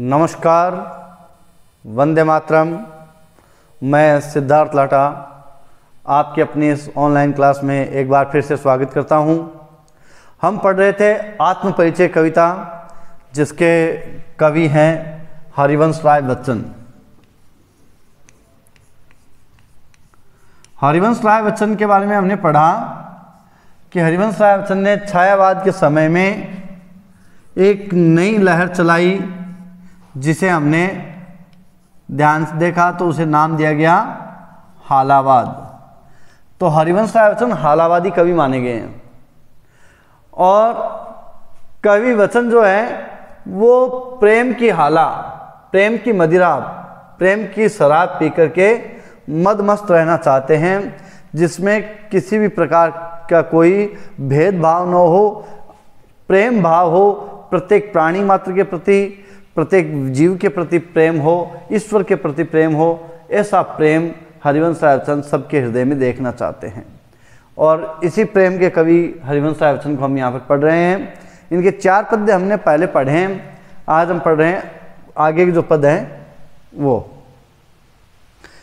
नमस्कार, वंदे मातरम। मैं सिद्धार्थ लाटा आपकी अपनी इस ऑनलाइन क्लास में एक बार फिर से स्वागत करता हूं। हम पढ़ रहे थे आत्मपरिचय कविता, जिसके कवि हैं हरिवंश राय बच्चन। हरिवंश राय बच्चन के बारे में हमने पढ़ा कि हरिवंश राय बच्चन ने छायावाद के समय में एक नई लहर चलाई, जिसे हमने ध्यान से देखा तो उसे नाम दिया गया हालावाद। तो हरिवंश राय बच्चन हालावादी कवि माने गए हैं। और कवि बच्चन जो है वो प्रेम की हाला, प्रेम की मदिरा, प्रेम की शराब पी करके मदमस्त रहना चाहते हैं, जिसमें किसी भी प्रकार का कोई भेदभाव न हो, प्रेम भाव हो, प्रत्येक प्राणी मात्र के प्रति, प्रत्येक जीव के प्रति प्रेम हो, ईश्वर के प्रति प्रेम हो। ऐसा प्रेम हरिवंश राय बच्चन सबके हृदय में देखना चाहते हैं। और इसी प्रेम के कवि हरिवंश राय बच्चन को हम यहाँ पर पढ़ रहे हैं। इनके 4 पद्य हमने पहले पढ़े हैं, आज हम पढ़ रहे हैं आगे के जो पद हैं वो।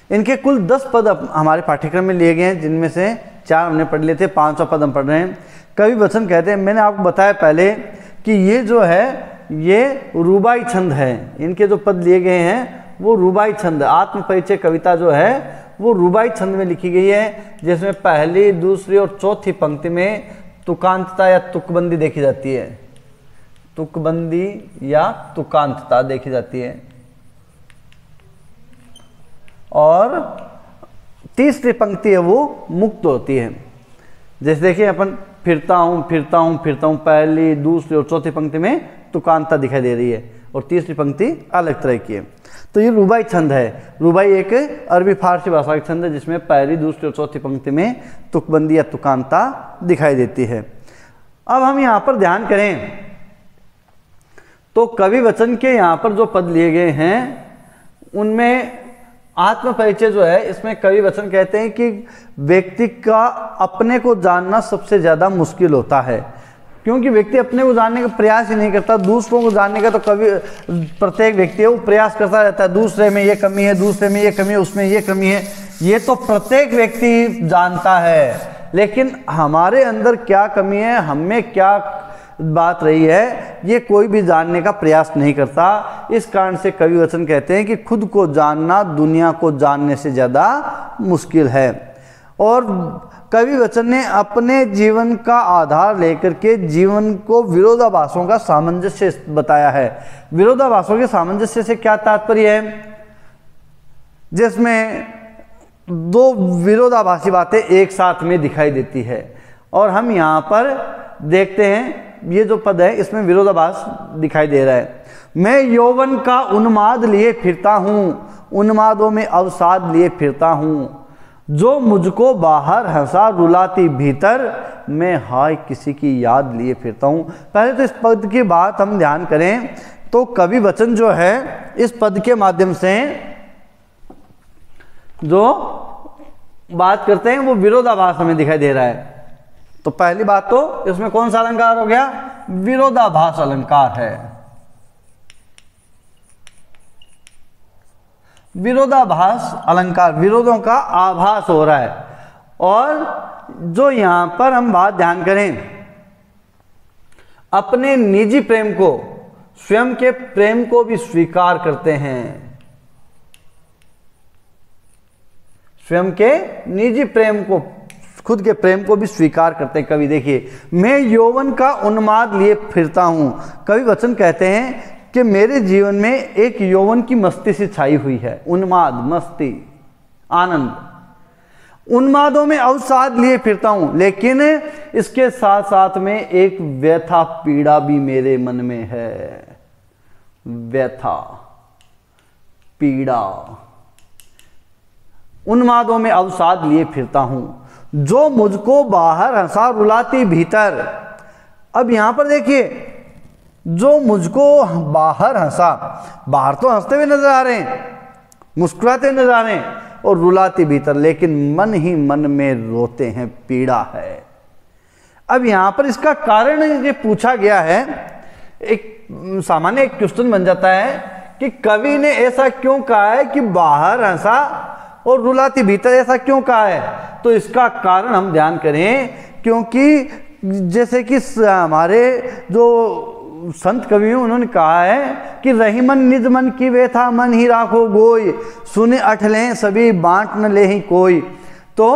इनके कुल 10 पद हमारे पाठ्यक्रम में लिए गए हैं, जिनमें से 4 हमने पढ़ लिए थे, 5वां पद हम पढ़ रहे हैं। कवि बच्चन कहते हैं, मैंने आपको बताया पहले कि ये जो है ये रुबाई छंद है। इनके जो पद लिए गए हैं वो रुबाई छंद, आत्मपरिचय कविता जो है वो रुबाई छंद में लिखी गई है, जिसमें पहली, दूसरी और चौथी पंक्ति में तुकांतता या तुकबंदी देखी जाती है। तुकबंदी या तुकांतता देखी जाती है। और तीसरी पंक्ति है वो मुक्त होती है। जैसे देखिए अपन फिरता हूँ फिरता हूँ फिरता हूँ, पहली, दूसरी और चौथी पंक्ति में तुकांतता दिखाई दे रही है और तीसरी पंक्ति अलग तरह की है। तो ये रुबाई छंद है। रुबाई एक अरबी फारसी भाषा का छंद है, जिसमें पहली, दूसरी और चौथी पंक्ति में तुकबंदी या तुकांतता दिखाई देती है। अब हम यहाँ पर ध्यान करें तो कवि वचन के यहाँ पर जो पद लिए गए हैं उनमें आत्मपरिचय जो है, इसमें कवि वचन कहते हैं कि व्यक्ति का अपने को जानना सबसे ज़्यादा मुश्किल होता है, क्योंकि व्यक्ति अपने को जानने का प्रयास ही नहीं करता। दूसरों को जानने का तो कवि प्रत्येक व्यक्ति है वो प्रयास करता रहता है। दूसरे में ये कमी है, दूसरे में ये कमी है, उसमें ये कमी है, ये तो प्रत्येक व्यक्ति जानता है। लेकिन हमारे अंदर क्या कमी है, हमें क्या बात रही है, ये कोई भी जानने का प्रयास नहीं करता। इस कारण से कवि वचन कहते हैं कि खुद को जानना दुनिया को जानने से ज़्यादा मुश्किल है। और कवि वचन ने अपने जीवन का आधार लेकर के जीवन को विरोधाभासों का सामंजस्य बताया है। विरोधाभासों के सामंजस्य से क्या तात्पर्य है? जिसमें 2 विरोधाभासी बातें एक साथ में दिखाई देती है। और हम यहाँ पर देखते हैं, ये जो पद है इसमें विरोधाभास दिखाई दे रहा है। मैं यौवन का उन्माद लिए फिरता हूँ, उन्मादों में अवसाद लिए फिरता हूँ, जो मुझको बाहर हंसा रुलाती भीतर, मैं हाय किसी की याद लिए फिरता हूँ। पहले तो इस पद की बात हम ध्यान करें तो कवि वचन जो है इस पद के माध्यम से जो बात करते हैं वो विरोधाभास हमें दिखाई दे रहा है। तो पहली बात तो इसमें कौन सा अलंकार हो गया? विरोधाभास अलंकार है। विरोधाभास अलंकार, विरोधों का आभास हो रहा है। और जो यहां पर हम बात ध्यान करें, अपने निजी प्रेम को, स्वयं के प्रेम को भी स्वीकार करते हैं। स्वयं के निजी प्रेम को, खुद के प्रेम को भी स्वीकार करते हैं कवि। देखिए, मैं यौवन का उन्माद लिए फिरता हूं। कवि वचन कहते हैं कि मेरे जीवन में एक यौवन की मस्ती सी छाई हुई है। उन्माद, मस्ती, आनंद। उन्मादों में अवसाद लिए फिरता हूं, लेकिन इसके साथ साथ में एक व्यथा, पीड़ा भी मेरे मन में है। व्यथा, पीड़ा। उन्मादों में अवसाद लिए फिरता हूं, जो मुझको बाहर हंसा रुलाती भीतर। अब यहां पर देखिए, जो मुझको बाहर हंसा, बाहर तो हंसते हुए नजर आ रहे हैं, मुस्कुराते हुए नजर आ रहे हैं, और रुलाती भीतर, लेकिन मन ही मन में रोते हैं, पीड़ा है। अब यहां पर इसका कारण ये पूछा गया है, एक सामान्य एक क्वेश्चन बन जाता है कि कवि ने ऐसा क्यों कहा है कि बाहर हंसा और रुलाती भीतर, ऐसा क्यों कहा है? तो इसका कारण हम ध्यान करें, क्योंकि जैसे कि हमारे जो संत कवि हैं उन्होंने कहा है कि रही मन निज मन की व्यथा मन ही राखो गोई, सुने अठ लें सभी बांट न ले ही कोई। तो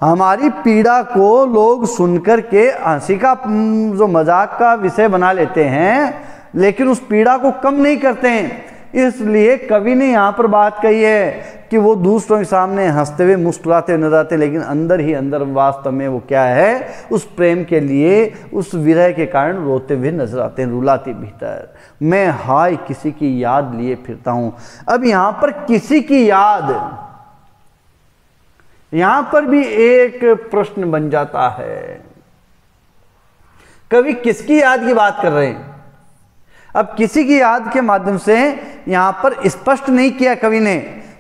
हमारी पीड़ा को लोग सुनकर के हंसी का जो मजाक का विषय बना लेते हैं, लेकिन उस पीड़ा को कम नहीं करते हैं। इसलिए कवि ने यहाँ पर बात कही है कि वो दूसरों के सामने हंसते हुए मुस्कुराते हुए नजर आते, लेकिन अंदर ही अंदर वास्तव में वो क्या है, उस प्रेम के लिए, उस विरह के कारण रोते हुए नजर आते हैं, रुलाते भीतर। मैं हाय किसी की याद लिए फिरता हूं। अब यहाँ पर किसी की याद, यहां पर भी एक प्रश्न बन जाता है, कवि किसकी याद की बात कर रहे हैं? अब किसी की याद के माध्यम से यहां पर स्पष्ट नहीं किया कवि ने,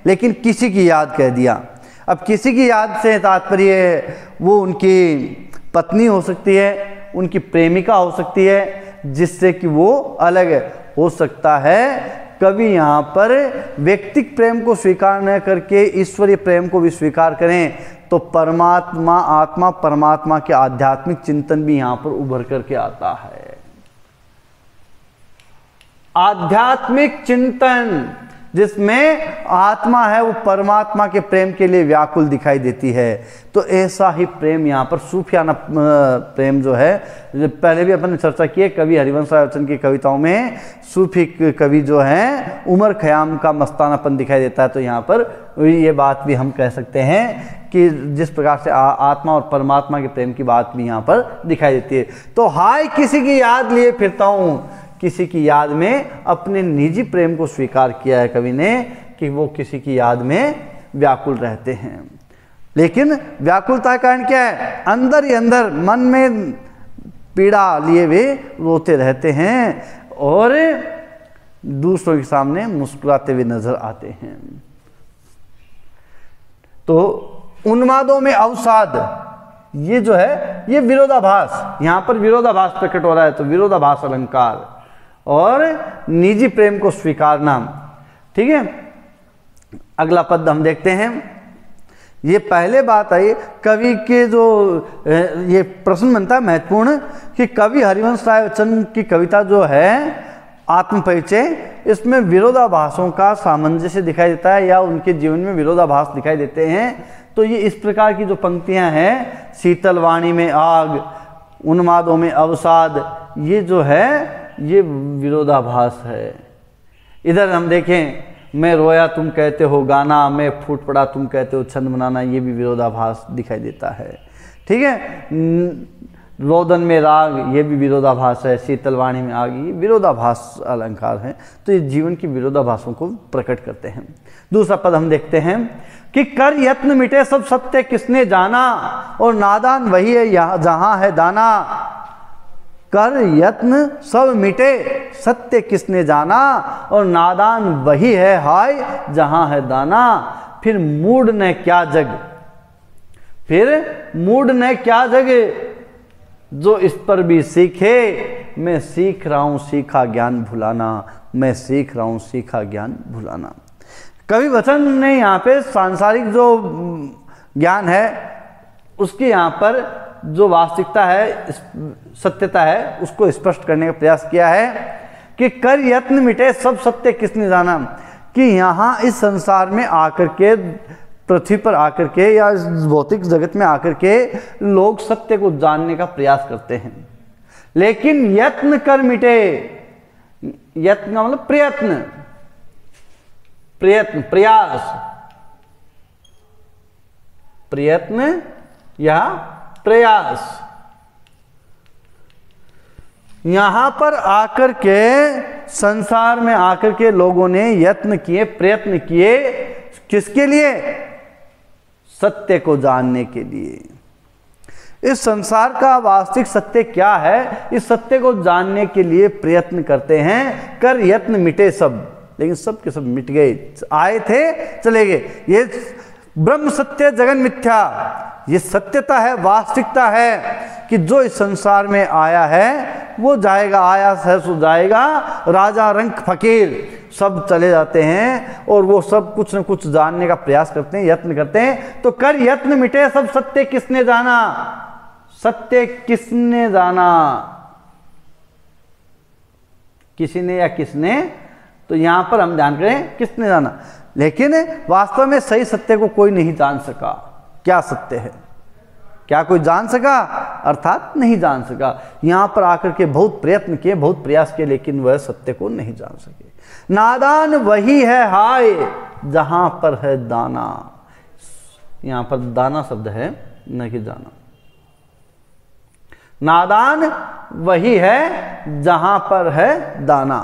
लेकिन किसी की याद कह दिया। अब किसी की याद से तात्पर्य वो उनकी पत्नी हो सकती है, उनकी प्रेमिका हो सकती है, जिससे कि वो अलग हो सकता है। कवि यहाँ पर व्यक्तिक प्रेम को स्वीकार न करके ईश्वरीय प्रेम को भी स्वीकार करें, तो परमात्मा, आत्मा परमात्मा के आध्यात्मिक चिंतन भी यहाँ पर उभर करके आता है। आध्यात्मिक चिंतन जिसमें आत्मा है वो परमात्मा के प्रेम के लिए व्याकुल दिखाई देती है। तो ऐसा ही प्रेम यहाँ पर सूफियाना प्रेम जो है, पहले भी अपन ने चर्चा की है, कवि हरिवंश राय बच्चन की कविताओं में सूफी कवि जो हैं उमर खयाम का मस्तानापन दिखाई देता है। तो यहाँ पर ये बात भी हम कह सकते हैं कि जिस प्रकार से आत्मा और परमात्मा के प्रेम की बात भी यहाँ पर दिखाई देती है। तो हाय किसी की याद लिए फिरता हूँ, किसी की याद में अपने निजी प्रेम को स्वीकार किया है कवि ने कि वो किसी की याद में व्याकुल रहते हैं। लेकिन व्याकुलता का कारण क्या है? अंदर ही अंदर मन में पीड़ा लिए वे रोते रहते हैं और दूसरों के सामने मुस्कुराते हुए नजर आते हैं। तो उन्मादों में अवसाद, ये जो है ये विरोधाभास, यहां पर विरोधाभास प्रकट हो रहा है। तो विरोधाभास अलंकार और निजी प्रेम को स्वीकारना, ठीक है। अगला पद हम देखते हैं। ये पहले बात आई कवि के जो ये प्रश्न बनता है महत्वपूर्ण कि कवि हरिवंश राय बच्चन की कविता जो है आत्मपरिचय, इसमें विरोधाभासों का सामंजस्य दिखाई देता है या उनके जीवन में विरोधाभास दिखाई देते हैं। तो ये इस प्रकार की जो पंक्तियां हैं, शीतल वाणी में आग, उन्मादों में अवसाद, ये जो है ये विरोधाभास है। इधर हम देखें, मैं रोया तुम कहते हो गाना, मैं फूट पड़ा तुम कहते हो छंद बनाना, ये भी विरोधाभास दिखाई देता है, ठीक है। रोदन में राग, ये भी विरोधाभास है। शीतलवाणी में आग, ये विरोधाभास अलंकार है। तो ये जीवन की विरोधाभासों को प्रकट करते हैं। दूसरा पद हम देखते हैं कि कर यत्न मिटे सब सत्य किसने जाना, और नादान वही है जहां है दाना। कर यत्न सब मिटे सत्य किसने जाना, और नादान वही है हाय जहां है दाना। फिर मूड ने क्या जग, फिर मूड ने क्या जग, जो इस पर भी सीखे। मैं सीख रहा हूं सीखा ज्ञान भुलाना, मैं सीख रहा हूं सीखा ज्ञान भुलाना। कवि वचन ने यहाँ पे सांसारिक जो ज्ञान है उसकी यहाँ पर जो वास्तविकता है, सत्यता है, उसको स्पष्ट करने का प्रयास किया है कि कर यत्न मिटे सब सत्य किसने जाना। कि यहाँ इस संसार में आकर के, पृथ्वी पर आकर के या भौतिक जगत में आकर के लोग सत्य को जानने का प्रयास करते हैं, लेकिन यत्न कर मिटे। यत्न का मतलब प्रयत्न, प्रयत्न, प्रयास, प्रयत्न या प्रयास। यहां पर आकर के, संसार में आकर के लोगों ने यत्न किए, प्रयत्न किए, किसके लिए? सत्य को जानने के लिए। इस संसार का वास्तविक सत्य क्या है, इस सत्य को जानने के लिए प्रयत्न करते हैं। कर यत्न मिटे सब, लेकिन सब के सब मिट गए, आए थे चले गए। ये ब्रह्म सत्य जगन मिथ्या, ये सत्यता है, वास्तविकता है। कि जो इस संसार में आया है वो जाएगा, आया है सो जाएगा, राजा रंक फकीर सब चले जाते हैं और वो सब कुछ न कुछ जानने का प्रयास करते हैं, यत्न करते हैं। तो कर यत्न मिटे सब, सत्य किसने जाना, सत्य किसने जाना, किसी ने या किसने, तो यहां पर हम ध्यान करें किसने जाना। लेकिन वास्तव में सही सत्य को कोई नहीं जान सका। क्या सत्य है, क्या कोई जान सका, अर्थात नहीं जान सका। यहां पर आकर के बहुत प्रयत्न किए, बहुत प्रयास किए, लेकिन वह सत्य को नहीं जान सके। नादान वही है हाय जहां पर है दाना। यहां पर दाना शब्द है, न कि जाना। नादान वही है जहां पर है दाना।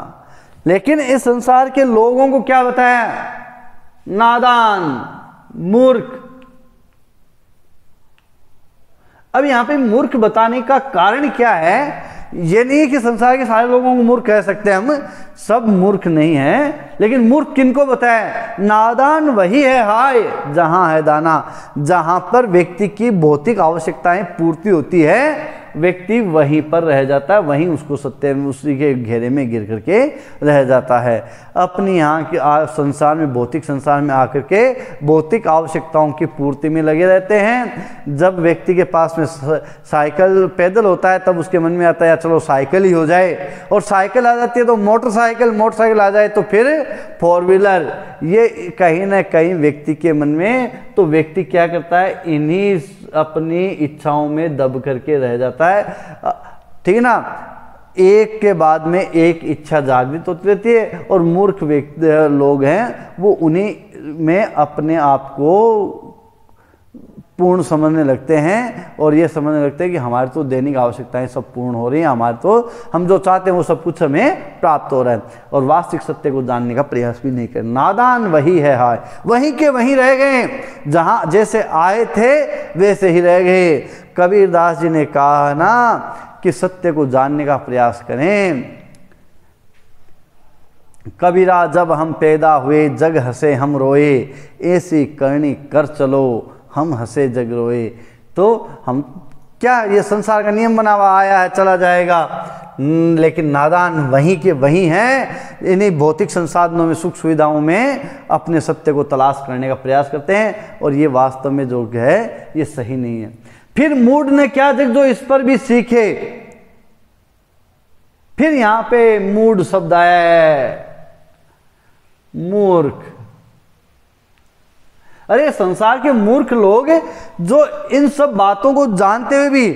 लेकिन इस संसार के लोगों को क्या बताया, नादान, मूर्ख। अब यहां पे मूर्ख बताने का कारण क्या है, ये नहीं कि संसार के सारे लोगों को मूर्ख कह सकते हैं हम, सब मूर्ख नहीं है, लेकिन मूर्ख किनको बताया, नादान वही है हाय जहां है दाना। जहां पर व्यक्ति की भौतिक आवश्यकताएं पूर्ति होती है, व्यक्ति वहीं पर रह जाता है, वहीं उसको सत्य में उसी के घेरे में गिर करके रह जाता है। अपनी यहाँ के संसार में, भौतिक संसार में आकर के भौतिक आवश्यकताओं की पूर्ति में लगे रहते हैं। जब व्यक्ति के पास में साइकिल, पैदल होता है, तब उसके मन में आता है चलो साइकिल ही हो जाए, और साइकिल आ जाती है तो मोटरसाइकिल, मोटरसाइकिल आ जाए तो फिर फोर व्हीलर। ये कहीं ना कहीं व्यक्ति के मन में, तो व्यक्ति क्या करता है, इन्हीं अपनी इच्छाओं में दब करके रह जाता है। ठीक है ना, एक के बाद में एक इच्छा जागृत होती रहती है, और मूर्ख व्यक्ति लोग हैं वो उन्हीं में अपने आप को पूर्ण समझने लगते हैं, और ये समझने लगते हैं कि हमारे तो दैनिक आवश्यकताएं सब पूर्ण हो रही हैं, हमारे तो हम जो चाहते हैं वो सब कुछ हमें प्राप्त हो रहा है, और वास्तविक सत्य को जानने का प्रयास भी नहीं कर। नादान वही है हाय, वहीं के वहीं रह गए, जहां जैसे आए थे वैसे ही रह गए। कबीरदास जी ने कहा ना कि सत्य को जानने का प्रयास करें। कबीरा जब हम पैदा हुए जग हंसे हम रोए, ऐसी करनी कर चलो हम हंसे जग रोए। तो हम क्या, ये संसार का नियम बना हुआ आया है चला जाएगा, लेकिन नादान वहीं के वहीं हैं, इन्हीं भौतिक संसाधनों में, सुख सुविधाओं में अपने सत्य को तलाश करने का प्रयास करते हैं, और ये वास्तव में जो है ये सही नहीं है। फिर मूड ने क्या जग जो इस पर भी सीखे। फिर यहां पे मूड शब्द आया है, मूर्ख। अरे संसार के मूर्ख लोग जो इन सब बातों को जानते हुए भी,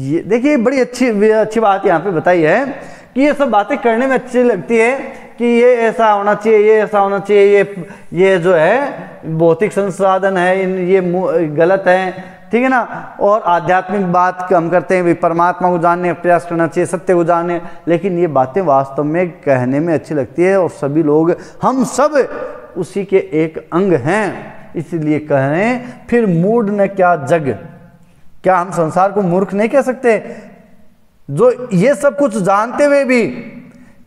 ये देखिए बड़ी अच्छी बात यहाँ पे बताई है कि ये सब बातें करने में अच्छी लगती है कि ये ऐसा होना चाहिए, ये ऐसा होना चाहिए, ये जो है भौतिक संसाधन है, ये गलत है, ठीक है ना। और आध्यात्मिक बात हम करते हैं, परमात्मा को जानने का प्रयास करना चाहिए, सत्य को जानने, लेकिन ये बातें वास्तव में कहने में अच्छी लगती है, और सभी लोग, हम सब उसी के एक अंग हैं, इसलिए कह रहे हैं। फिर मूड ने क्या जग, क्या हम संसार को मूर्ख नहीं कह सकते, जो ये सब कुछ जानते हुए भी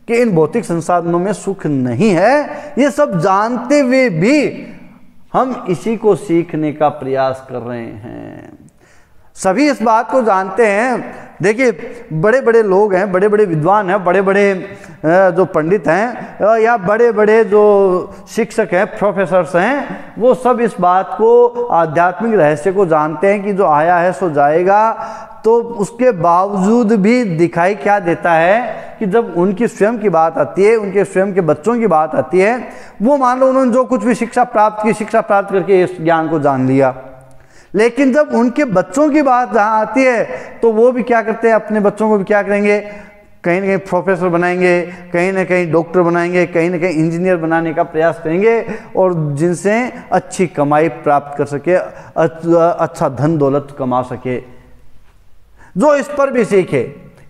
कि इन भौतिक संसाधनों में सुख नहीं है, ये सब जानते हुए भी हम इसी को सीखने का प्रयास कर रहे हैं। सभी इस बात को जानते हैं। देखिए बड़े बड़े लोग हैं, बड़े बड़े विद्वान हैं, बड़े बड़े जो पंडित हैं, या बड़े बड़े जो शिक्षक हैं, प्रोफेसर्स हैं, वो सब इस बात को, आध्यात्मिक रहस्य को जानते हैं कि जो आया है सो जाएगा। तो उसके बावजूद भी दिखाई क्या देता है कि जब उनकी स्वयं की बात आती है, उनके स्वयं के बच्चों की बात आती है, वो मान लो उन्होंने जो कुछ भी शिक्षा प्राप्त की, शिक्षा प्राप्त करके इस ज्ञान को जान लिया, लेकिन जब उनके बच्चों की बात जहाँ आती है तो वो भी क्या करते हैं, अपने बच्चों को भी क्या करेंगे, कहीं ना कहीं प्रोफेसर बनाएंगे, कहीं ना कहीं डॉक्टर बनाएंगे, कहीं ना कहीं इंजीनियर बनाने का प्रयास करेंगे, और जिनसे अच्छी कमाई प्राप्त कर सके, अच्छा धन दौलत कमा सके। जो इस पर भी सीखे,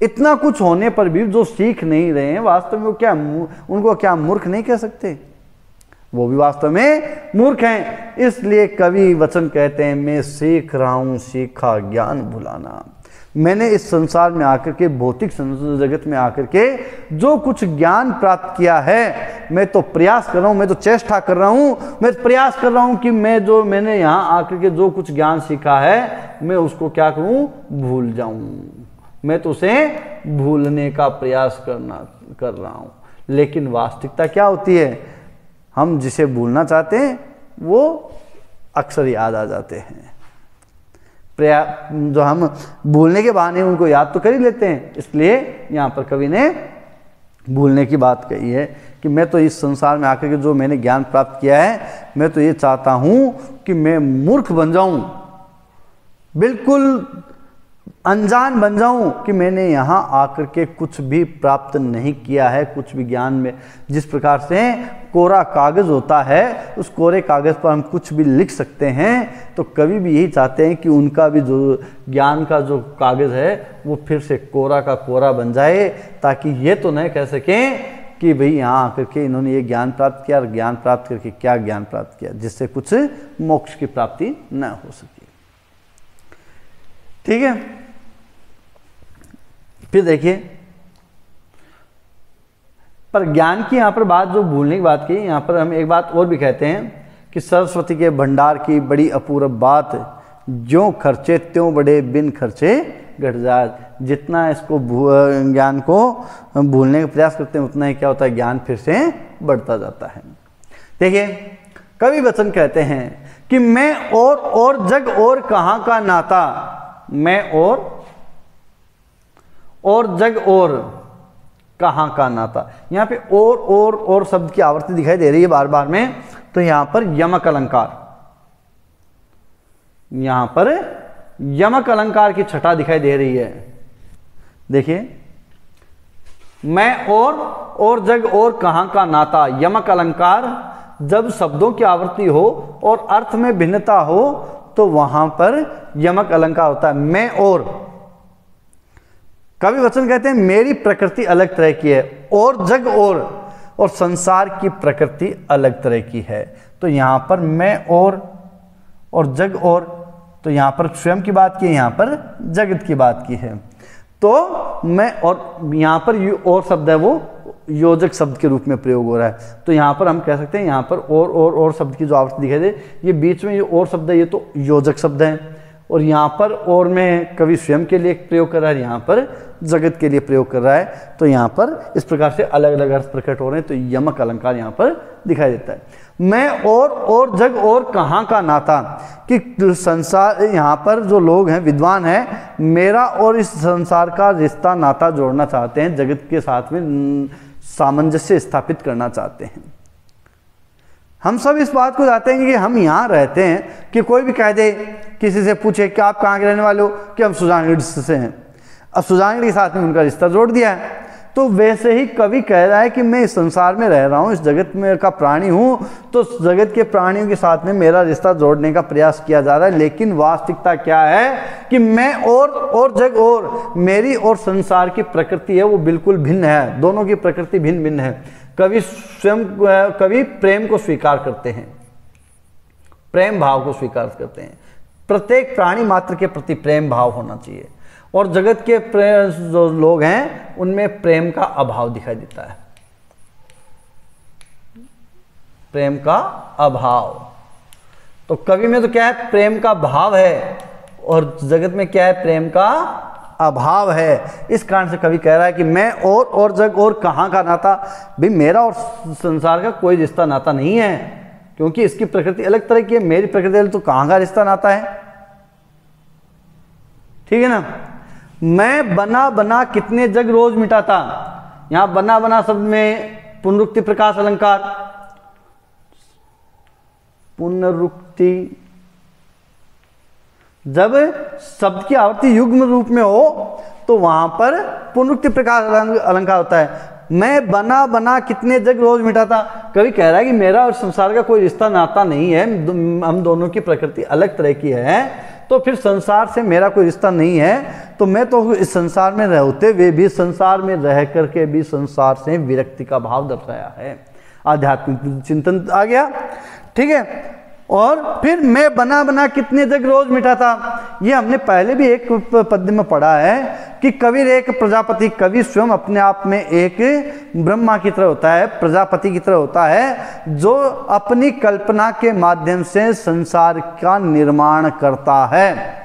इतना कुछ होने पर भी जो सीख नहीं रहे हैं, वास्तव में वो क्या, उनको क्या मूर्ख नहीं कह सकते, वो भी वास्तव में मूर्ख हैं। इसलिए कवि वचन कहते हैं, मैं सीख रहा हूं सीखा ज्ञान भुलाना। मैंने इस संसार में आकर के, भौतिक जगत में आकर के जो कुछ ज्ञान प्राप्त किया है, मैं तो प्रयास कर रहा हूँ, मैं तो चेष्टा कर रहा हूँ, मैं प्रयास कर रहा हूँ कि मैंने यहाँ आकर के जो कुछ ज्ञान सीखा है मैं उसको क्या करूँ, भूल जाऊँ। मैं तो उसे भूलने का प्रयास कर रहा हूँ। लेकिन वास्तविकता क्या होती है, हम जिसे भूलना चाहते हैं वो अक्सर याद आ जाते हैं। जो हम भूलने के बहाने उनको याद तो कर ही लेते हैं। इसलिए यहाँ पर कवि ने भूलने की बात कही है कि मैं तो इस संसार में आकर के जो मैंने ज्ञान प्राप्त किया है, मैं तो ये चाहता हूँ कि मैं मूर्ख बन जाऊँ, बिल्कुल अनजान बन जाऊं कि मैंने यहाँ आकर के कुछ भी प्राप्त नहीं किया है, कुछ भी ज्ञान में। जिस प्रकार से कोरा कागज़ होता है, उस कोरे कागज़ पर हम कुछ भी लिख सकते हैं, तो कवि भी यही चाहते हैं कि उनका भी जो ज्ञान का जो कागज़ है वो फिर से कोरा का कोरा बन जाए, ताकि ये तो नहीं कह सकें कि भाई यहाँ आकर के इन्होंने ये ज्ञान प्राप्त किया, और ज्ञान प्राप्त करके क्या ज्ञान प्राप्त किया, जिससे कुछ मोक्ष की प्राप्ति न हो सके। ठीक है, फिर देखिए, पर ज्ञान की यहाँ पर बात जो भूलने की बात की, यहाँ पर हम एक बात और भी कहते हैं कि सरस्वती के भंडार की बड़ी अपूर्व बात, ज्यों खर्चे त्यों बड़े, बिन खर्चे घट जाए। जितना इसको ज्ञान को भूलने का प्रयास करते हैं, उतना ही क्या होता है, ज्ञान फिर से बढ़ता जाता है। देखिए, कवि वचन कहते हैं कि मैं और जग और कहाँ का नाता, मैं और जग और कहाँ का नाता। यहाँ पे और शब्द की आवृत्ति दिखाई दे रही है बार बार में, तो यहाँ पर यमक अलंकार, यहाँ पर यमक अलंकार की छटा दिखाई दे रही है। देखिए, मैं और जग और कहाँ का नाता, यमक अलंकार जब शब्दों की आवृत्ति हो और अर्थ में भिन्नता हो तो वहां पर यमक अलंकार होता है। मैं और, कवि वचन कहते हैं मेरी प्रकृति अलग तरह की है, और जग और संसार की प्रकृति अलग तरह की है। तो यहाँ पर मैं और जग और, तो यहाँ पर स्वयं की बात की है, यहाँ पर जगत की बात की है। तो मैं और, यहाँ पर और शब्द है वो योजक शब्द के रूप में प्रयोग हो रहा है। तो यहाँ पर हम कह सकते हैं, यहाँ पर और शब्द की जो आवृत्ति दिखाई दे, ये बीच में ये और शब्द है, ये तो योजक शब्द है। और यहाँ पर और में कवि स्वयं के लिए प्रयोग कर रहा है, यहाँ पर जगत के लिए प्रयोग कर रहा है। तो यहाँ पर इस प्रकार से अलग अलग अर्थ प्रकट हो रहे हैं। तो यमक अलंकार यहाँ पर दिखाई देता है। मैं और जग और कहाँ का नाता, कि संसार, यहाँ पर जो लोग हैं, विद्वान हैं, मेरा और इस संसार का रिश्ता नाता जोड़ना चाहते हैं, जगत के साथ में सामंजस्य स्थापित करना चाहते हैं। हम सब इस बात को जानते हैं कि हम यहाँ रहते हैं, कि कोई भी कह दे, किसी से पूछे कि आप कहाँ के रहने वाले हो, कि हम सुजानगढ़ से हैं। अब सुजानगढ़ के साथ में उनका रिश्ता जोड़ दिया है। तो वैसे ही कवि कह रहा है कि मैं इस संसार में रह रहा हूँ, इस जगत में का प्राणी हूँ, तो जगत के प्राणियों के साथ में मेरा रिश्ता जोड़ने का प्रयास किया जा रहा है। लेकिन वास्तविकता क्या है कि मैं और जग और, मेरी और संसार की प्रकृति है वो बिल्कुल भिन्न है, दोनों की प्रकृति भिन्न भिन्न है। कवि प्रेम को स्वीकार करते हैं, प्रेम भाव को स्वीकार करते हैं। प्रत्येक प्राणी मात्र के प्रति प्रेम भाव होना चाहिए, और जगत के जो लोग हैं उनमें प्रेम का अभाव दिखाई देता है, प्रेम का अभाव। तो कवि में तो क्या है, प्रेम का भाव है, और जगत में क्या है, प्रेम का अभाव है। इस कारण से कवि कह रहा है कि मैं और जग और कहाँ का नाता, भाई मेरा और संसार का कोई रिश्ता नाता नहीं है, क्योंकि इसकी प्रकृति अलग तरह की है, मेरी प्रकृति अलग, तो कहाँ का रिश्ता नाता है। ठीक है ना। मैं बना कितने जग रोज मिटाता, यहां बना शब्द में पुनरुक्ति प्रकाश अलंकार, पुनरुक्ति जब शब्द की आवृत्ति युग्म रूप में हो तो वहां पर पुनरुक्ति प्रकाश अलंकार होता है। मैं बना कितने जग रोज मिटाता, कवि कह रहा है कि मेरा और संसार का कोई रिश्ता नाता नहीं है, हम दोनों की प्रकृति अलग तरह की है, तो फिर संसार से मेरा कोई रिश्ता नहीं है। तो मैं तो इस संसार में रहते हुए भी, संसार में रह करके भी संसार से विरक्ति का भाव दर्शाया है। आध्यात्मिक चिंतन आ गया। ठीक है। और फिर मैं बना कितने जग रोज मिटाता, ये हमने पहले भी एक पद्य में पढ़ा है कि कबीर एक प्रजापति, कवि स्वयं अपने आप में एक ब्रह्मा की तरह होता है, प्रजापति की तरह होता है, जो अपनी कल्पना के माध्यम से संसार का निर्माण करता है।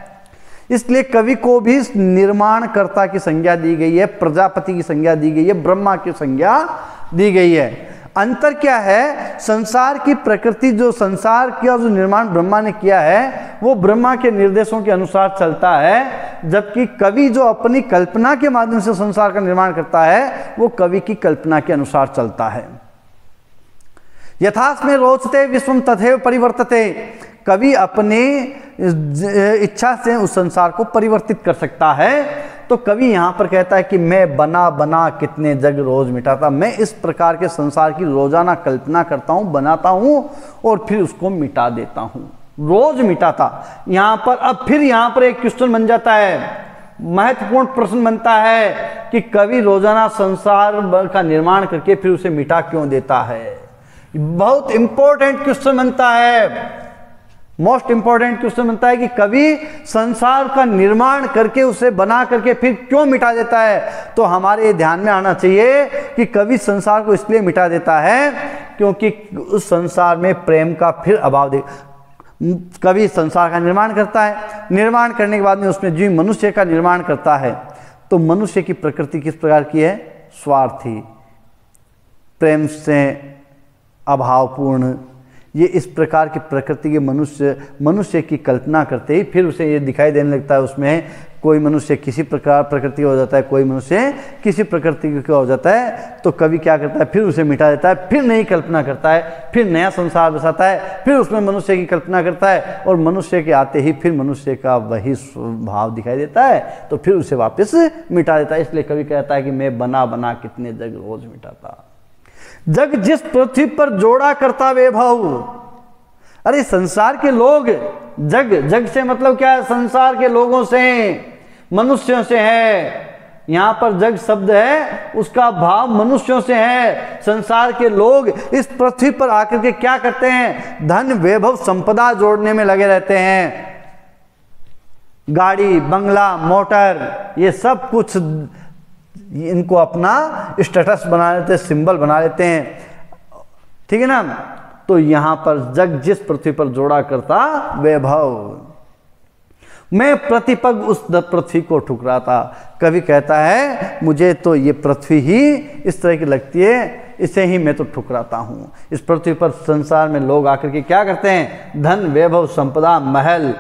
इसलिए कवि को भी निर्माणकर्ता की संज्ञा दी गई है, प्रजापति की संज्ञा दी गई है, ब्रह्मा की संज्ञा दी गई है। अंतर क्या है? संसार की प्रकृति, जो संसार का जो निर्माण ब्रह्मा ने किया है वो ब्रह्मा के निर्देशों के अनुसार चलता है, जबकि कवि जो अपनी कल्पना के माध्यम से संसार का निर्माण करता है वो कवि की कल्पना के अनुसार चलता है। यथास्मे रोचते विश्वम तथैव परिवर्तते, कवि अपनी इच्छा से उस संसार को परिवर्तित कर सकता है। तो कवि यहाँ पर कहता है कि मैं बना बना कितने जग रोज मिटाता, मैं इस प्रकार के संसार की रोजाना कल्पना करता हूँ, बनाता हूँ और फिर उसको मिटा देता हूँ, रोज मिटाता। यहाँ पर अब फिर यहाँ पर एक क्वेश्चन बन जाता है, महत्वपूर्ण प्रश्न बनता है कि कवि रोजाना संसार का निर्माण करके फिर उसे मिटा क्यों देता है। बहुत इंपॉर्टेंट क्वेश्चन बनता है, मोस्ट इंपॉर्टेंट क्वेश्चन बनता है कि कवि संसार का निर्माण करके उसे बना करके फिर क्यों मिटा देता है। तो हमारे ध्यान में आना चाहिए कि कवि संसार को इसलिए मिटा देता है क्योंकि उस संसार में प्रेम का फिर अभाव दे। कवि संसार का निर्माण करता है, निर्माण करने के बाद में उसमें जीव मनुष्य का निर्माण करता है। तो मनुष्य की प्रकृति किस प्रकार की है? स्वार्थी, प्रेम से अभावपूर्ण। ये इस प्रकार की प्रकृति के मनुष्य की कल्पना करते ही फिर उसे ये दिखाई देने लगता है, उसमें कोई मनुष्य किसी प्रकार प्रकृति का हो जाता है, कोई मनुष्य किसी प्रकृति का हो जाता है। तो कवि क्या करता है? फिर उसे मिटा देता है, फिर नई कल्पना करता है, फिर नया संसार बसाता है, फिर उसमें मनुष्य की कल्पना करता है और मनुष्य के आते ही फिर मनुष्य का वही स्वभाव दिखाई देता है, तो फिर उसे वापस मिटा देता है। इसलिए कवि कहता है कि मैं बना बना कितने जग रोज मिटाता, जग जिस पृथ्वी पर जोड़ा करता वैभव। अरे संसार के लोग, जग से मतलब क्या है? संसार के लोगों से, मनुष्यों से है। यहां पर जग शब्द है उसका भाव मनुष्यों से है। संसार के लोग इस पृथ्वी पर आकर के क्या करते हैं? धन वैभव संपदा जोड़ने में लगे रहते हैं। गाड़ी, बंगला, मोटर, ये सब कुछ इनको अपना स्टेटस बना लेते हैं, सिंबल बना लेते हैं, ठीक है ना। तो यहां पर जग जिस पृथ्वी पर जोड़ा करता वैभव, मैं प्रतिपग उस पृथ्वी को ठुकराता। कवि कहता है मुझे तो ये पृथ्वी ही इस तरह की लगती है, इसे ही मैं तो ठुकराता हूं। इस पृथ्वी पर संसार में लोग आकर के क्या करते हैं? धन वैभव संपदा, महल,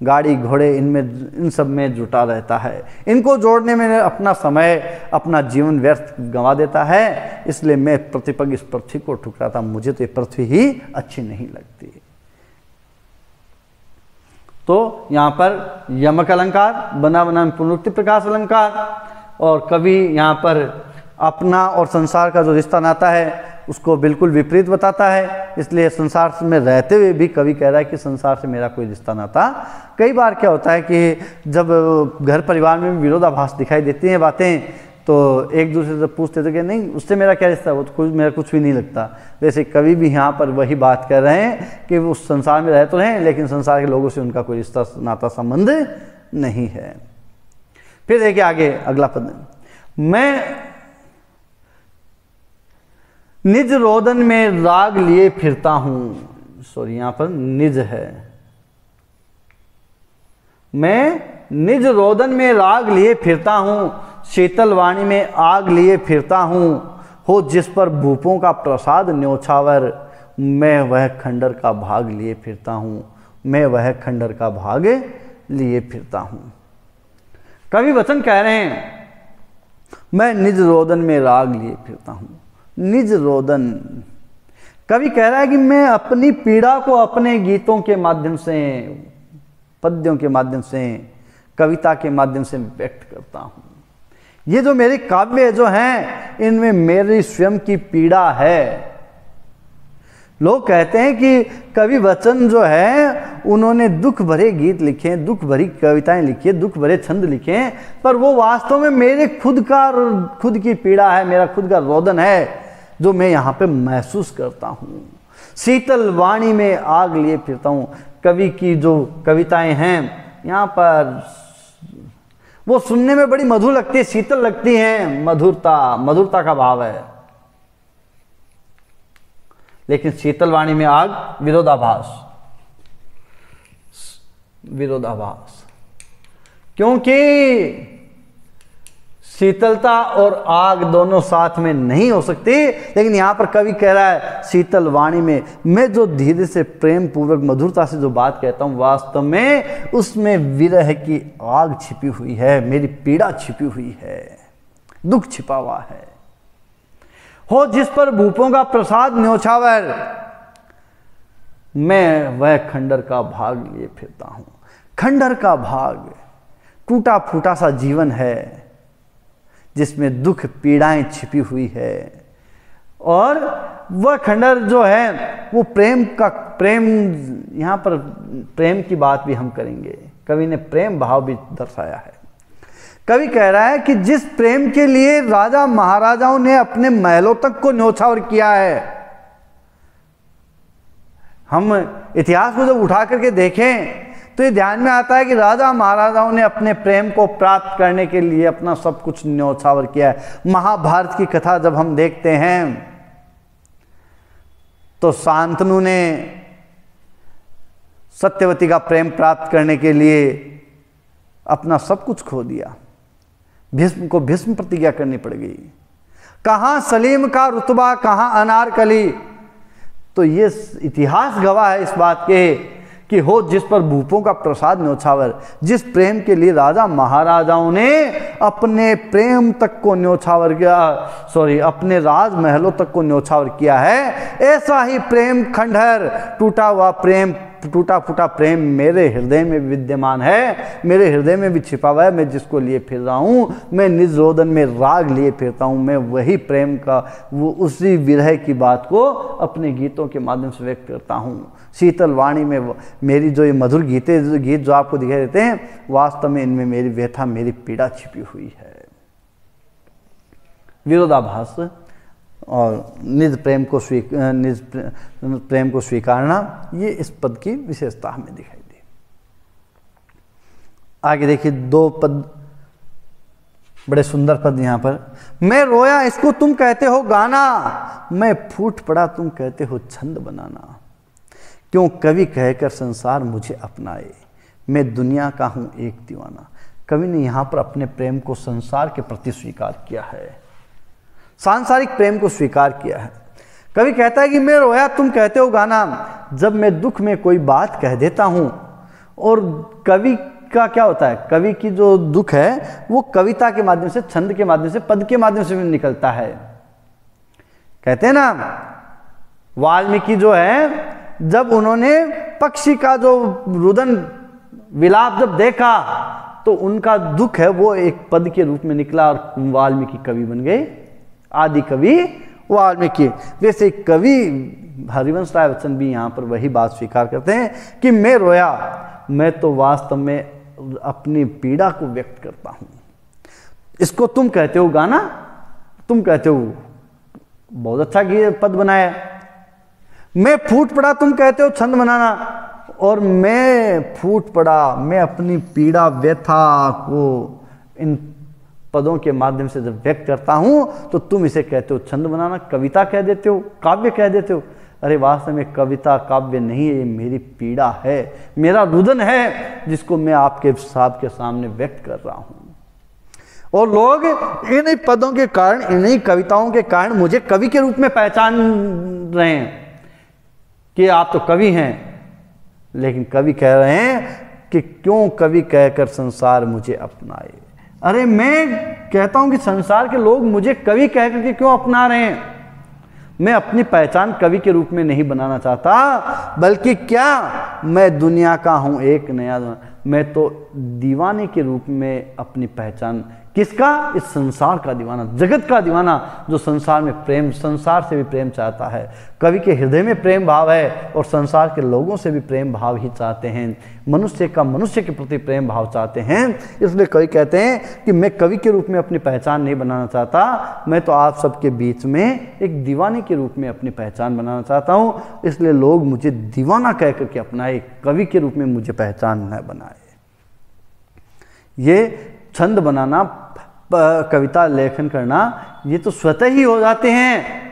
गाड़ी घोड़े, इनमें इन सब में जुटा रहता है। इनको जोड़ने में अपना समय, अपना जीवन व्यर्थ गंवा देता है। इसलिए मैं प्रतिपग इस पृथ्वी को ठुकराता, मुझे तो ये पृथ्वी ही अच्छी नहीं लगती। तो यहाँ पर यमक अलंकार, बना बना में पुनरुक्ति प्रकाश अलंकार, और कवि यहाँ पर अपना और संसार का जो रिश्ता नाता है उसको बिल्कुल विपरीत बताता है। इसलिए संसार में रहते हुए भी कवि कह रहा है कि संसार से मेरा कोई रिश्ता नाता। कई बार क्या होता है कि जब घर परिवार में विरोधाभास दिखाई देती हैं बातें, तो एक दूसरे से पूछते थे कि नहीं उससे मेरा क्या रिश्ता, वो तो मेरा कुछ भी नहीं लगता। वैसे कवि भी यहाँ पर वही बात कर रहे हैं कि वो संसार में रह तो रहे हैं लेकिन संसार के लोगों से उनका कोई रिश्ता नाता संबंध नहीं है। फिर देखिए आगे अगला पद, मैं निज रोदन में राग लिए फिरता हूं। सॉरी, यहां पर निज है। मैं निज रोदन में राग लिए फिरता हूं, शीतल वाणी में आग लिए फिरता हूं, हो जिस पर भूपों का प्रसाद न्योछावर, मैं वह खंडर का भाग लिए फिरता हूं, मैं वह खंडर का भाग लिए फिरता हूं। कवि वचन कह रहे हैं मैं निज रोदन में राग लिए फिरता हूं। निज रोदन, कवि कह रहा है कि मैं अपनी पीड़ा को अपने गीतों के माध्यम से, पद्यों के माध्यम से, कविता के माध्यम से व्यक्त करता हूं। ये जो मेरे काव्य जो हैं इनमें मेरी स्वयं की पीड़ा है। लोग कहते हैं कि कवि वचन जो है उन्होंने दुख भरे गीत लिखे, दुख भरी कविताएं लिखी, दुख भरे छंद लिखे, पर वो वास्तव में मेरे खुद की पीड़ा है, मेरा खुद का रोदन है जो मैं यहाँ पे महसूस करता हूँ। शीतल वाणी में आग लिए फिरता हूँ। कवि की जो कविताएं हैं यहाँ पर वो सुनने में बड़ी मधुर लगती है, शीतल लगती है, मधुरता का भाव है। लेकिन शीतल वाणी में आग, विरोधाभास। क्योंकि शीतलता और आग दोनों साथ में नहीं हो सकती। लेकिन यहां पर कवि कह रहा है शीतल वाणी में मैं जो धीरे से प्रेम पूर्वक मधुरता से जो बात कहता हूं, वास्तव में उसमें विरह की आग छिपी हुई है, मेरी पीड़ा छिपी हुई है, दुख छिपा हुआ है। हो जिस पर भूपों का प्रसाद न्योछावर, मैं वह खंडर का भाग लिए फिरता हूं। खंडर का भाग टूटा फूटा सा जीवन है जिसमें दुख पीड़ाएं छिपी हुई है। और वह खंडर जो है वो प्रेम, यहां पर प्रेम की बात भी हम करेंगे। कवि ने प्रेम भाव भी दर्शाया है। कवि कह रहा है कि जिस प्रेम के लिए राजा महाराजाओं ने अपने महलों तक को न्योछावर किया है। हम इतिहास को जब उठा करके देखें तो ये ध्यान में आता है कि राजा महाराजाओं ने अपने प्रेम को प्राप्त करने के लिए अपना सब कुछ न्योछावर किया है। महाभारत की कथा जब हम देखते हैं तो शांतनु ने सत्यवती का प्रेम प्राप्त करने के लिए अपना सब कुछ खो दिया। भीष्म को भीष्म प्रतिज्ञा करनी पड़ गई। कहां सलीम का रुतबा, कहां अनारकली। तो ये इतिहास गवाह है इस बात के कि हो जिस पर भूपों का प्रसाद न्योछावर, जिस प्रेम के लिए राजा महाराजाओं ने अपने प्रेम तक को न्योछावर किया, अपने राजमहलों तक को न्योछावर किया है, ऐसा ही प्रेम खंडहर, टूटा फूटा प्रेम मेरे हृदय में विद्यमान है, मेरे हृदय में भी छिपा हुआ है। मैं जिसको लिए फिर रहा हूं, मैं निज रोदन में राग लिए फिरता हूं, मैं वही प्रेम का, वो उसी विरह की बात को अपने गीतों के माध्यम से व्यक्त करता हूं। शीतल वाणी में मेरी जो ये मधुर गीत जो आपको दिखाई देते हैं, वास्तव में इनमें मेरी व्यथा, मेरी पीड़ा छिपी हुई है। विरोधाभास और निज प्रेम को स्वीकारना, ये इस पद की विशेषता हमें दिखाई दी। आगे देखिए 2 पद, बड़े सुंदर पद यहां पर। मैं रोया इसको तुम कहते हो गाना, मैं फूट पड़ा तुम कहते हो छंद बनाना। क्यों कवि कहकर संसार मुझे अपनाए, मैं दुनिया का हूं एक दीवाना। कवि ने यहां पर अपने प्रेम को संसार के प्रति स्वीकार किया है, सांसारिक प्रेम को स्वीकार किया है। कवि कहता है कि मैं रोया तुम कहते हो गाना। जब मैं दुख में कोई बात कह देता हूं, और कवि का क्या होता है, कवि की जो दुख है वो कविता के माध्यम से, छंद के माध्यम से, पद के माध्यम से भी निकलता है। कहते हैं ना, वाल्मीकि जो है जब उन्होंने पक्षी का जो रुदन विलाप जब देखा तो उनका दुख है वो एक पद के रूप में निकला और वाल्मीकि कवि बन गए, आदि कवि वाल्मीकि। वैसे कवि हरिवंश राय बच्चन भी यहाँ पर वही बात स्वीकार करते हैं कि मैं रोया, मैं तो वास्तव में अपनी पीड़ा को व्यक्त करता हूँ। इसको तुम कहते हो गाना, तुम कहते हो बहुत अच्छा पद बनाया। मैं फूट पड़ा तुम कहते हो छंद बनाना, और मैं फूट पड़ा, मैं अपनी पीड़ा व्यथा को इन पदों के माध्यम से जब व्यक्त करता हूं तो तुम इसे कहते हो छंद बनाना, कविता कह देते हो, काव्य कह देते हो। अरे वास्तव में कविता काव्य नहीं है, ये मेरी पीड़ा है, मेरा रुदन है, जिसको मैं आपके सामने व्यक्त कर रहा हूं। और लोग इन्हीं पदों के कारण, इन्हीं कविताओं के कारण मुझे कवि के रूप में पहचान रहे हैं कि आप तो कवि हैं। लेकिन कवि कह रहे हैं कि क्यों कवि कहकर संसार मुझे अपनाए। अरे मैं कहता हूं कि संसार के लोग मुझे कवि कहकर के क्यों अपना रहे हैं। मैं अपनी पहचान कवि के रूप में नहीं बनाना चाहता, बल्कि क्या, मैं दुनिया का हूं एक नया, मैं तो दीवाने के रूप में अपनी पहचान, किसका, इस संसार का दीवाना, जगत का दीवाना, जो संसार में प्रेम, संसार से भी प्रेम चाहता है। कवि के हृदय में प्रेम भाव है और संसार के लोगों से भी प्रेम भाव ही चाहते हैं, मनुष्य का मनुष्य के प्रति प्रेम भाव चाहते हैं। इसलिए कवि कहते हैं कि मैं कवि के रूप में अपनी पहचान नहीं बनाना चाहता, मैं तो आप सबके बीच में एक दीवाने के रूप में अपनी पहचान बनाना चाहता हूँ। इसलिए लोग मुझे दीवाना कह करके अपनाए, कवि के रूप में मुझे पहचान न बनाए। ये छंद बनाना, कविता लेखन करना, ये तो स्वतः ही हो जाते हैं।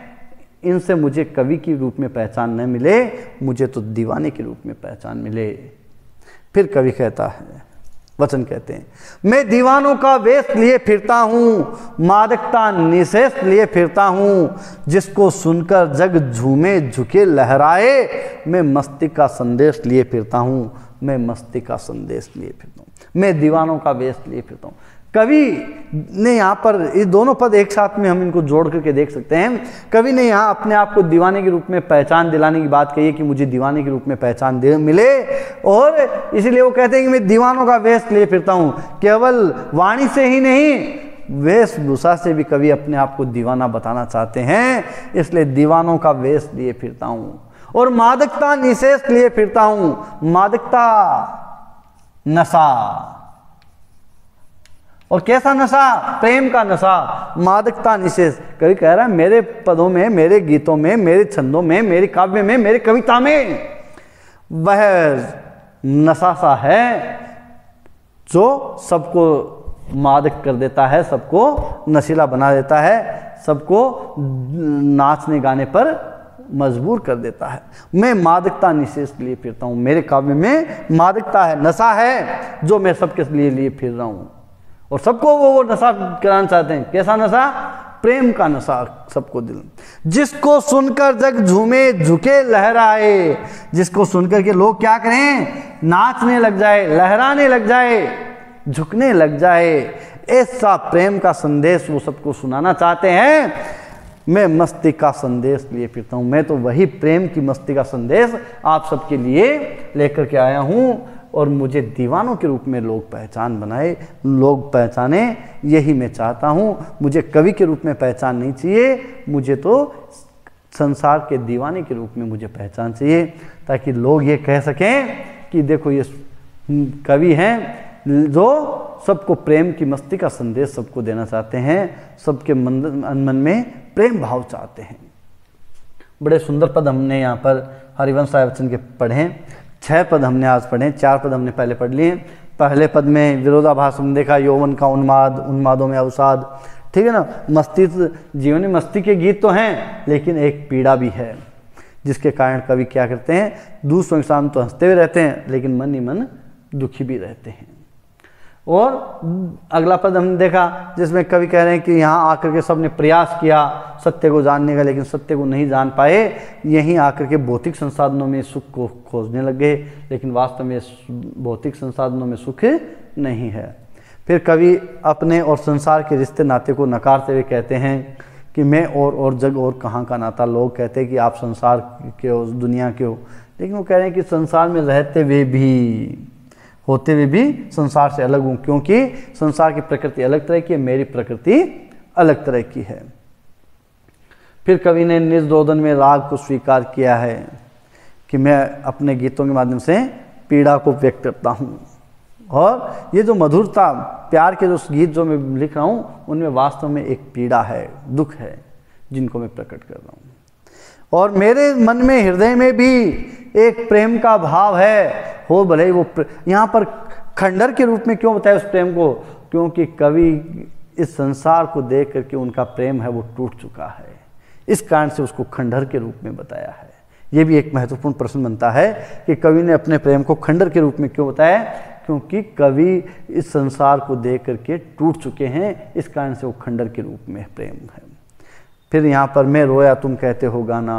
इनसे मुझे कवि के रूप में पहचान न मिले, मुझे तो दीवाने के रूप में पहचान मिले। फिर कवि कहता है, वचन कहते हैं, मैं दीवानों का वेश लिए फिरता हूँ, मादकता निशेष लिए फिरता हूँ, जिसको सुनकर जग झूमे झुके लहराए, मैं मस्ती का संदेश लिए फिरता हूँ, मैं मस्ती का संदेश लिए फिरता हूँ, मैं दीवानों का वेश लिए फिरता हूँ। कवि ने यहाँ पर ये दोनों पद एक साथ में हम इनको जोड़ करके देख सकते हैं। कवि ने यहाँ अपने आप को दीवाने के रूप में पहचान दिलाने की बात कही है कि मुझे दीवाने के रूप में पहचान मिले, और इसीलिए वो कहते हैं कि मैं दीवानों का वेश लिए फिरता हूँ। केवल वाणी से ही नहीं, वेशभूषा से भी कवि अपने आप को दीवाना बताना चाहते हैं, इसलिए दीवानों का वेश लिए फिरता हूँ। और मादकता निशेष लिए फिरता हूँ, मादकता नशा, और कैसा नशा? प्रेम का नशा, मादकता निशेष। कवि कह रहा है मेरे पदों में, मेरे गीतों में, मेरे छंदों में, मेरे काव्य में, मेरे कविता में वह नशा सा है जो सबको मादक कर देता है, सबको नशीला बना देता है, सबको नाचने गाने पर मजबूर कर देता है। मैं मादकता निशेष लिए फिरता हूँ, मेरे काव्य में मादकता है, नशा है जो मैं सबके लिए फिर रहा हूँ, और सबको वो नशा कराना चाहते हैं। कैसा नशा? प्रेम का नशा सबको दिल। जिसको सुनकर जग झूमे झुके लहराए, जिसको सुनकर के लोग क्या करें? नाचने लग जाए, लहराने लग जाए, झुकने लग जाए, ऐसा प्रेम का संदेश वो सबको सुनाना चाहते हैं। मैं मस्ती का संदेश लिए फिरता हूँ, मैं तो वही प्रेम की मस्ती का संदेश आप सबके लिए लेकर के आया हूँ, और मुझे दीवानों के रूप में लोग पहचान बनाए, लोग पहचाने, यही मैं चाहता हूँ। मुझे कवि के रूप में पहचान नहीं चाहिए, मुझे तो संसार के दीवाने के रूप में मुझे पहचान चाहिए, ताकि लोग ये कह सकें कि देखो ये कवि हैं जो सबको प्रेम की मस्ती का संदेश सबको देना चाहते हैं, सबके मन में प्रेम भाव चाहते हैं। बड़े सुंदर पद हमने यहाँ पर हरिवंश राय बच्चन के पढ़े हैं। 6 पद हमने आज पढ़े, 4 पद हमने पहले पढ़ लिए। पहले पद में विरोधाभास हमने देखा, यौवन का उन्माद, उन्मादों में अवसाद, ठीक है ना। मस्ती, जीवन में मस्ती के गीत तो हैं, लेकिन एक पीड़ा भी है, जिसके कारण कवि क्या करते हैं? दूसरों के सामने तो हंसते हुए रहते हैं, लेकिन मन ही मन दुखी भी रहते हैं। और अगला पद हमने देखा जिसमें कवि कह रहे हैं कि यहाँ आकर के सबने प्रयास किया सत्य को जानने का, लेकिन सत्य को नहीं जान पाए। यहीं आकर के भौतिक संसाधनों में सुख को खोजने लग गए, लेकिन वास्तव में भौतिक संसाधनों में सुख नहीं है। फिर कवि अपने और संसार के रिश्ते नाते को नकारते हुए कहते हैं कि मैं और जग और कहाँ का नाता। लोग कहते हैं कि आप संसार के हो, दुनिया के हो, लेकिन वो कह रहे हैं कि संसार में रहते हुए भी, होते हुए भी संसार से अलग हूँ, क्योंकि संसार की प्रकृति अलग तरह की है, मेरी प्रकृति अलग तरह की है। फिर कवि ने निजरोदन में राग को स्वीकार किया है कि मैं अपने गीतों के माध्यम से पीड़ा को व्यक्त करता हूँ, और ये जो मधुरता, प्यार के जो गीत जो मैं लिख रहा हूँ, उनमें वास्तव में एक पीड़ा है, दुख है, जिनको मैं प्रकट कर रहा हूँ। और मेरे मन में, हृदय में भी एक प्रेम का भाव है, हो भले ही वो यहाँ पर खंडर के रूप में क्यों बताया उस प्रेम को? क्योंकि कवि इस संसार को देख करके उनका प्रेम है वो टूट चुका है, इस कारण से उसको खंडर के रूप में बताया है। ये भी एक महत्वपूर्ण प्रश्न बनता है कि कवि ने अपने प्रेम को खंडर के रूप में क्यों बताया? क्योंकि कवि इस संसार को देख करके टूट चुके हैं, इस कारण से वो खंडर के रूप में प्रेम है। फिर यहाँ पर मैं रोया तुम कहते हो गाना,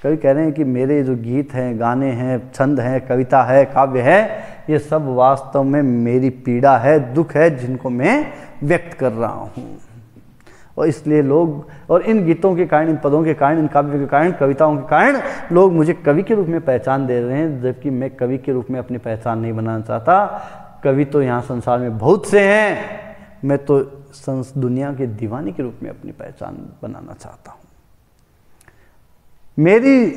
कवि कह रहे हैं कि मेरे जो गीत हैं, गाने हैं, छंद हैं, कविता है, काव्य है, ये सब वास्तव में मेरी पीड़ा है, दुख है, जिनको मैं व्यक्त कर रहा हूँ। और इसलिए लोग, और इन गीतों के कारण, इन पदों के कारण, इन काव्यों के कारण, कविताओं के कारण लोग मुझे कवि के रूप में पहचान दे रहे हैं, जबकि मैं कवि के रूप में अपनी पहचान नहीं बनाना चाहता। कवि तो यहाँ संसार में बहुत से हैं, मैं तो दुनिया के दीवाने के रूप में अपनी पहचान बनाना चाहता हूँ। मेरी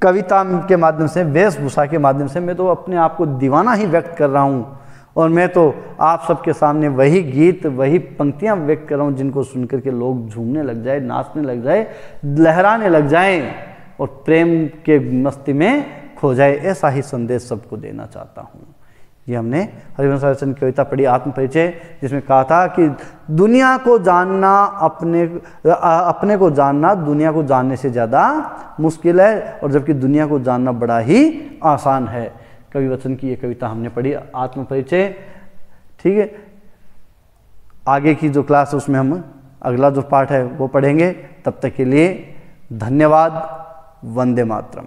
कविता के माध्यम से, वेशभूषा के माध्यम से मैं तो अपने आप को दीवाना ही व्यक्त कर रहा हूँ, और मैं तो आप सबके सामने वही गीत, वही पंक्तियाँ व्यक्त कर रहा हूँ जिनको सुनकर के लोग झूमने लग जाए, नाचने लग जाए, लहराने लग जाएं, और प्रेम के मस्ती में खो जाए। ऐसा ही संदेश सबको देना चाहता हूँ। ये हमने हरिवंश राय बच्चन की कविता पढ़ी आत्मपरिचय, जिसमें कहा था कि दुनिया को जानना अपने को जानना दुनिया को जानने से ज़्यादा मुश्किल है, और जबकि दुनिया को जानना बड़ा ही आसान है। कवि वचन की ये कविता हमने पढ़ी आत्मपरिचय। ठीक है, आगे की जो क्लास है उसमें हम अगला जो पाठ है वो पढ़ेंगे। तब तक के लिए धन्यवाद। वंदे मातरम।